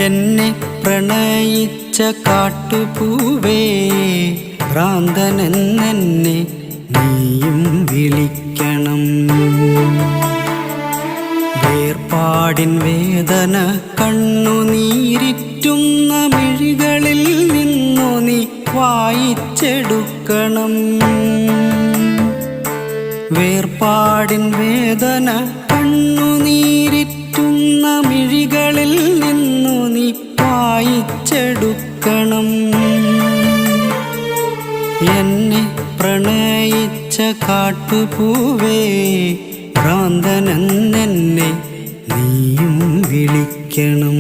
എന്നെ പ്രണയിച്ച കാട്ടുപൂവേ, ഭ്രാന്തനെന്നെ നീയും വിളിക്കണം. വേർപാടിൻ വേദന കണ്ണുനീരിറ്റുന്ന മിഴികളിൽ നിന്നു നീ വായിച്ചെടുക്കണം. വേർപാടിൻ വേദന കണ്ണുനീരിറ്റുന്ന മിഴികളിൽ നിന്നു നീ വായിച്ചെടുക്കണം. എന്നെ പ്രണയിച്ച കാട്ടുപൂവേ, ഭ്രാന്തനെന്നെ നീയും വിളിക്കണം.